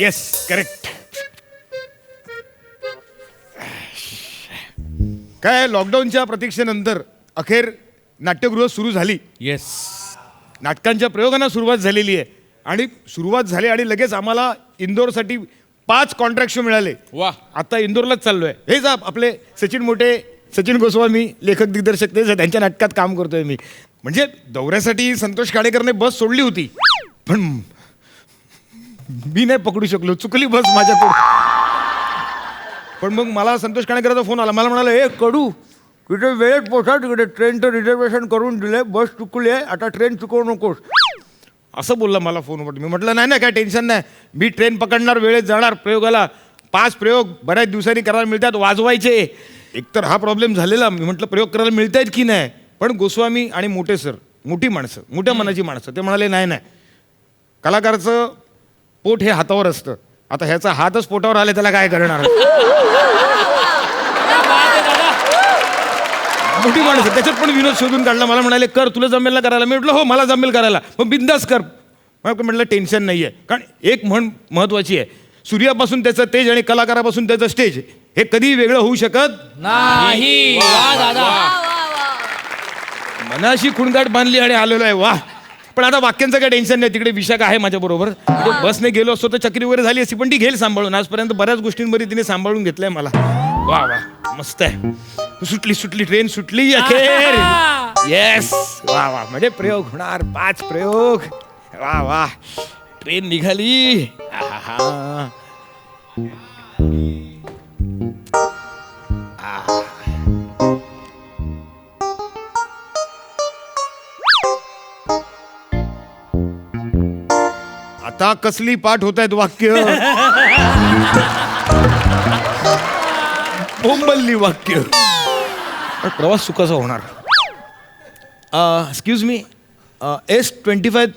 Yes correct. काय लॉकडाऊनच्या प्रतीक्षेनंतर अखेर नाट्यगृह सुरू झाली. येस. नाटकांच्या प्रयोगांना सुरुवात झालेली आहे आणि सुरुवात झाली आणि लगेच आम्हाला इंदोरसाठी 5 कॉन्ट्रॅक्ट मिळाले. वा. आता इंदोरलाच चाललोय. हे जा आपले सचिन मोठे, सचिन गोस्वामी लेखक दिग्दर्शक ते त्यांच्या नाटकात काम करतोय मी. म्हणजे दौऱ्यासाठी संतोष काडेकरने बस सोडली होती पण मी नाही पकडू शकलो, चुकली बस माझ्याकडून. पण मग मला संतोष काणेकरांचा फोन आला. मला म्हणाला हे कडू तिथे वेळेत पोचा, तिकडे ट्रेनचं रिझर्वेशन करून दिले, बस चुकली आहे, आता ट्रेन चुकवू नकोस असं बोलला मला फोनवर. मी म्हटलं नाही काय टेन्शन नाही, मी ट्रेन पकडणार, वेळेत जाणार प्रयोगाला. 5 प्रयोग बऱ्याच दिवसांनी करायला मिळतात, वाजवायचे. एकतर हा प्रॉब्लेम झालेला. मी म्हटलं प्रयोग करायला मिळत आहेत की नाही. पण गोस्वामी आणि मोठे सर, मोठी माणसं, मोठ्या मनाची माणसं, ते म्हणाले नाही कलाकाराचं पोट हे हातावर असतं, आता ह्याचा हातच पोटावर आले त्याला काय करणार. मोठी माणसं त्याच्यात पण विनोद शोधून काढला. मला म्हणाले कर, तुला जमेल ना करायला. मी म्हटलं हो मला जमेल करायला, मग बिंदास कर. म्हटलं टेन्शन नाही आहे. कारण एक म्हण महत्वाची आहे, सूर्यापासून त्याचं तेज आणि कलाकारापासून त्याचं स्टेज हे कधीही वेगळं होऊ शकत नाही. वा दादा. मनाशी खुणगाठ बांधली आणि आलेलो आहे. वा. पण आता वाक्यांचं काही टेन्शन नाही, तिकडे विशाखा आहे माझ्याबरोबर. बसने गेलो असतो तर चक्री वगैरे झाली असती, पण ती घेईल सांभाळून. आजपर्यंत बऱ्याच गोष्टींमध्ये तिने सांभाळून घेतलंय मला. वा वा मस्त आहे. सुटली ट्रेन सुटली अखेर. येस. वा वा. म्हणजे प्रयोग होणार, 5 प्रयोग. वा वा. ट्रेन निघाली. आहा. आता कसली पाठ होत आहेत वाक्य, बोंबलली वाक्य. प्रवास सुखाचा होणार. एक्सक्यूज मी, S25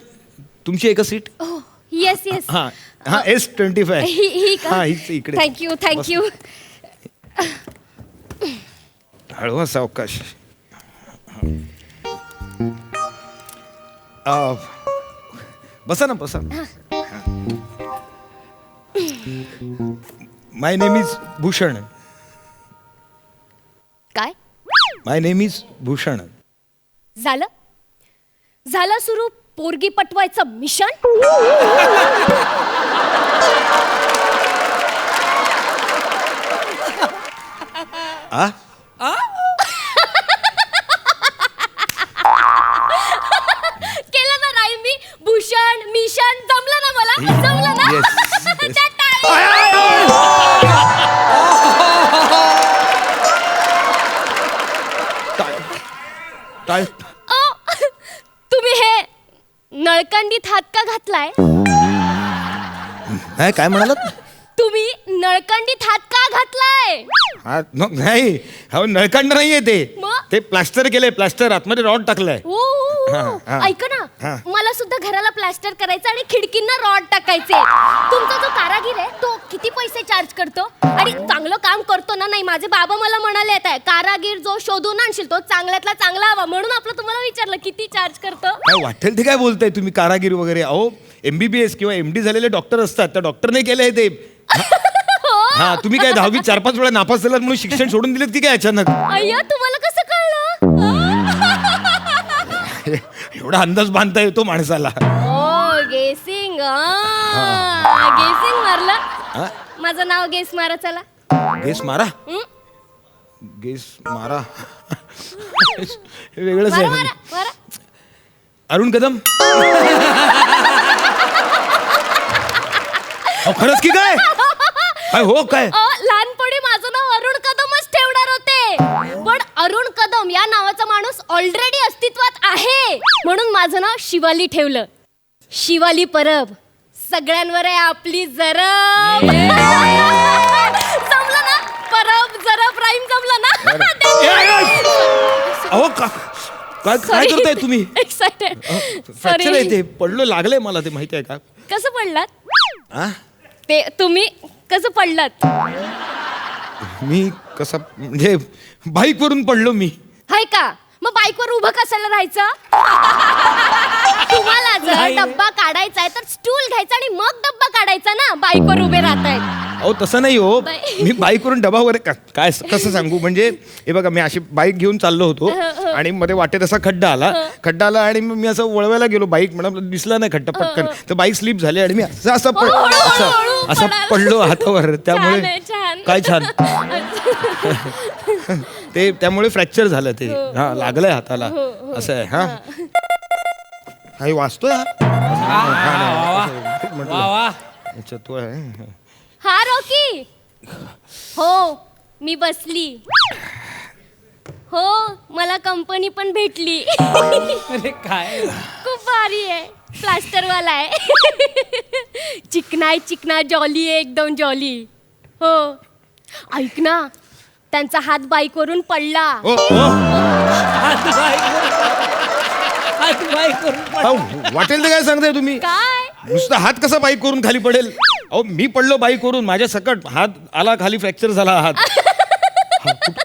तुमची एका सीट. Yes yes. हां हां S25. ही का? हां हीच इकडे. थँक्यू. हळवा सावकाश. बसा ना बसा. माय नेम इज भूषण. काय माय नेम इज भूषण. झालं सुरू पोरगी पटवायचं मिशन. आ केलं ना राईम मी. भूषण मिशन जमलं ना मला. जमलं ना. Yes, yes. त्या टाळी. काय तुम्ही हे नळकांडीत हात का घातलाय? नाही काय म्हणालात. तुम्ही नळकांडीत हात का घातलाय? हा नाही, हो नळकांड नाहीये ते. मग? ते प्लास्टर केलंय, प्लास्टर आतमध्ये रॉड टाकलाय. ओ, हा. ऐका ना, हा. मला सुद्धा घराला प्लास्टर करायचं आणि खिडकींना रॉड टाकायचे. तुमचा जो कारागीर आहे तो किती पैसे चार्ज करतो? आणि चांगलं काम करतो ना. नाही, माझे बाबा मला म्हणाले आहे कारागीर जो शोधून आणशील तो चांगल्यातला चांगला हवा. म्हणून आपलं तुम्हाला विचारलं किती चार्ज करतो. काय वाटेल ते काय बोलताय तुम्ही कारागीर वगैरे. अहो MBBS किंवा MD झालेले डॉक्टर असतात, त्या डॉक्टरने केलंय ते. हा तुम्ही काय 10वी 4-5 वेळा नापास झालात म्हणून शिक्षण सोडून दिलेत की काय अचानक. अय्या, तुम्हाला कसं कळलं? एवढा अंदाज बांधता येतो माणसाला. ओ गेसिंग. गेसिंग हा? मारलं. माझं नाव गेस मारा चला. गेस मारा. हं? गेस मारा. हे वेगळंच मारा आहे. मारा मारा. अरुण कदम. अहो, खरंच की काय काय हो काय. लहानपणी माझं नाव अरुण कदमच ठेवणार होते, पण अरुण कदम या नावाचा माणूस ऑलरेडी अस्तित्वात आहे म्हणून माझं नाव शिवाली ठेवलं. शिवाली परब. सगळ्यांवर आहे आपली जरब. जमलं ना. परब जरब राईम जमलं ना. अहो काय काय करताय तुम्ही. एक्साइटेड. फ्रॅक्चर आहे ते, पडलो, लागलंय मला ते, माहिती आहे का. कसं पडलात? हा? ते तुम्ही कसं पडलात? मी कसा म्हणजे बाईक वरून पडलो मी. हाय का? मग बाईकवर उभं कशाला राहायचं? तुम्हाला जर नाही. डब्बा काढायचा आहे तर स्टूल घ्यायचा आणि मग डब्बा काढायचा ना. बाईकवर उभे राहतायत. अहो तसं नाही हो, बाई. मी बाईकवरून डबा वगैरे काय कसं सांगू म्हणजे हे बघा मी अशी बाईक घेऊन चाललो होतो आणि मध्ये वाटेत असा खड्डा आला आणि मग मी असं वळवायला गेलो बाईक म्हणून दिसला नाही खड्डा पटकन तर बाईक स्लिप झाली आणि मी असं हळू पडलो हातावर त्यामुळे छान आहे, छान. काय छान ते त्यामुळे फ्रॅक्चर झालं ते हा लागलंय हाताला असं आहे हा काही वाचतोय वा वा अच्छा तो आहे हा रॉकी. हो मी बसली. हो मला कंपनी पण भेटली. अरे काय खूप भारी आहे. प्लास्टरवाला आहे. चिकना जॉली आहे एकदम जॉली. हो ऐक ना त्यांचा हात बाईकवरून पडला. हात बाई करून पड- अहो, वाटेल ते काय सांगताय तुम्ही काय नुसतं हात कसा बाईक करून खाली पडेल. अहो मी पडलो बाईक करून माझ्या सकट हात आला खाली फ्रॅक्चर झाला हात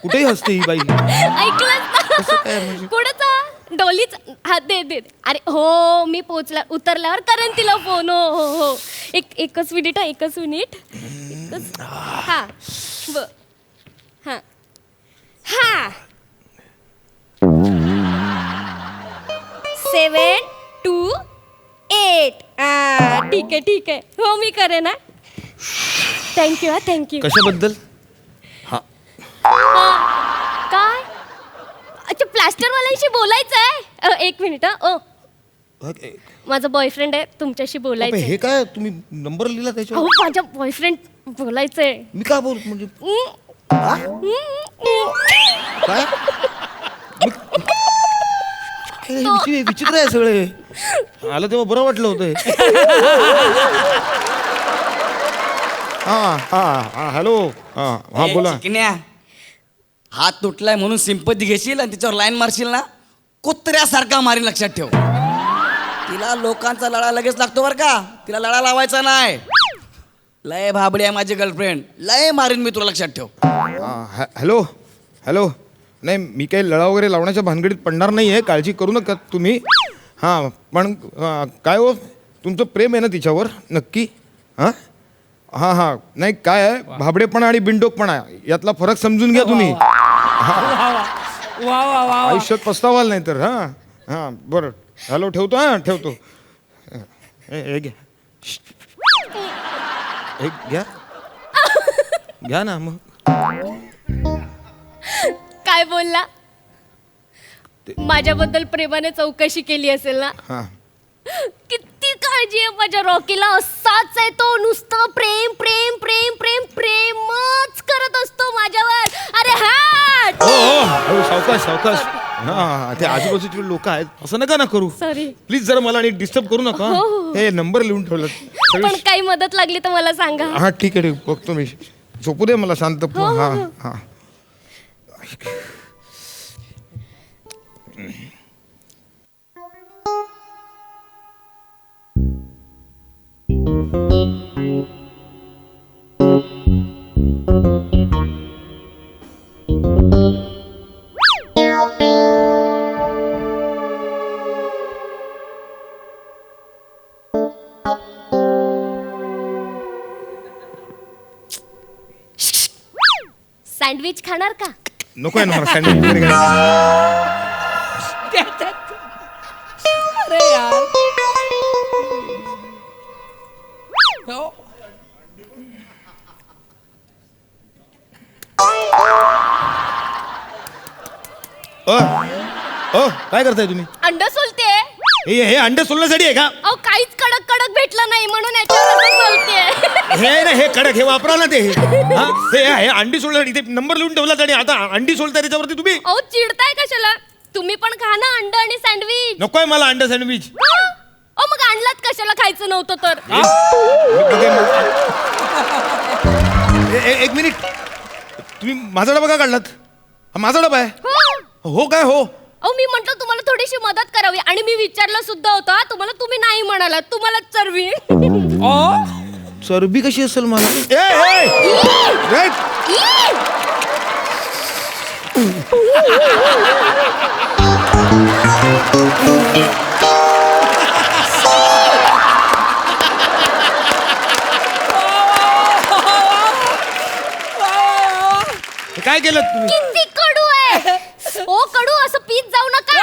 कुठेही हसते ही बाई कसं काय ऐकलं म्हणजे? कुठचा डोलीच हात दे. अरे हो मी उतरल्यावर करेन तिला फोन. हो एकच मिनिट हा हा हा 7, 2, 8 ठीक आहे. हो मी करेन ना. थँक्यू. कशाबद्दल काय अच्छा प्लास्टरवाल्यांशी बोलायचं आहे. एक मिनिट माझा बॉयफ्रेंड आहे तुमच्याशी बोलायचं हे आहे. काय तुम्ही नंबर लिहिला त्याच्यावर अहो माझा बॉयफ्रेंड बोलायचंय. मी काय बोल म्हणजे काय हे विचित्र आहे सगळे आलं तेव्हा बरं वाटलं होतं हे. हा हॅलो हा ए, बोला चिकन्या हात तुटलाय म्हणून सिंपती घेशील आणि तिच्यावर लाईन मारशील ना कुत्र्यासारखा मारीन लक्षात ठेव. तिला लोकांचा लळा लगेच लागतो बरं का. तिला लळा लावायचा नाही. लय भाबडी आहे माझी गर्लफ्रेंड. लय मारीन मी तुला लक्षात ठेव. हॅलो नाही मी काही लळा वगैरे लावण्याच्या भानगडीत पडणार नाही आहे काळजी करू नका तुम्ही. हां पण काय हो तुमचं प्रेम आहे ना तिच्यावर नक्की हां नाही काय आहे भाबडेपणा आणि बिंडोकपणा यातला फरक समजून घ्या तुम्ही. वा आयुष्यात पस्तावाल नाही तर हां बरं हॅलो ठेवतो हे घ्या ना मग. काय बोलला माझ्याबद्दल प्रेमाने चौकशी केली असेल ना. हां किती काळजी आहे माझ्या रॉकीला. असाच आहे तो नुसतं प्रेम प्रेमच करत असतो माझ्यावर. अरे हाट हो सावकाश हां ते आजूबाजूचे लोक आहेत असं नका ना करू सॉरी. प्लीज जरा मला डिस्टर्ब करू नका. हो. हे नंबर लिहून ठेवलं पण काही मदत लागली तर मला सांगा. हा ठीक आहे बघतो मी झोपू दे मला शांत. हां सँडविच खाणार का. नको आहे ना मला सँडविच वगैरे काय. अरे यार हो. काय करताय तुम्ही अंड सोलते. हे अंडे सोलण्यासाठी आहे का. अहो काहीच कडक भेटलं नाही म्हणून याच्यावर असं सोलते. हे ना हे कडक हे वापरा ना ते हे अंडी सोलण्यासाठी ते नंबर लिहून ठेवला आणि आता अंडी सोलताय त्याच्यावरती तुम्ही. अहो चिडताय कशाला. तुम्ही पण खा ना अंड आणि सँडविच. नकोय मला अंडा सँडविच. अहो मग आणलात कशाला खायचं नव्हतं तर. एक मिनिट तुम्ही माझा डबा का काढलात. हा माझा डबा आहे. हो काय हो अहो मी म्हंटल तुम्हाला थोडीशी मदत करावी आणि मी विचारलं सुद्धा होतं तुम्हाला. तुम्ही नाही म्हणालात. तुम्हाला चरवी. चरबी कशी असेल मला. काय केलं तुम्ही किती कडू आहे ओ कडू असं पीत जाऊ नका